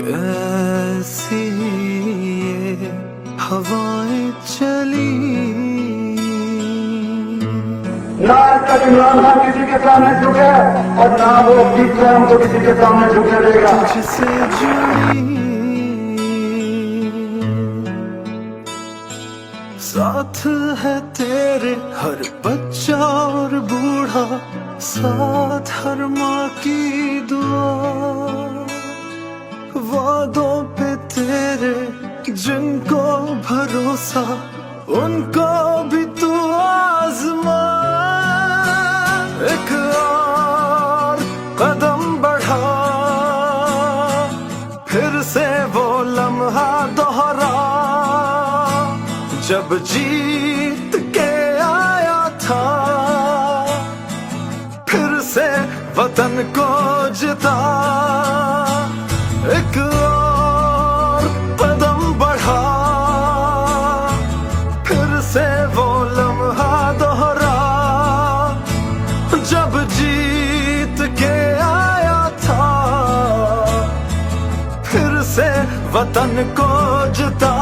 कैसी ये हवाएं चली। ना तक इमरान खान किसी के सामने झुके और ना वो स्वयं को किसी के सामने झुकने देगा। तुझसे जुड़ी साथ है तेरे हर बच्चा और बूढ़ा, साथ हर माँ की दुआ। वादों पे तेरे जिनको भरोसा, उनको भी तू आजमा। एक और कदम बढ़ा, फिर से वो लम्हा दोहरा जब जीत के आया था, फिर से वतन को जिता। एक और कदम बढ़ा, फिर से वो लम्हा दोहरा जब जीत के आया था, फिर से वतन को जिता।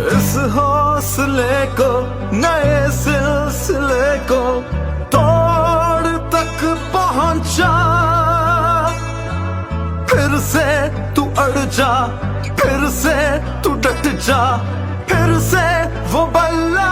इस हौसले को, नए सिलसिले को तोड़ तक पहुंचा। फिर से तू अड़ जा, फिर से तू डट जा, फिर से वो बल्ला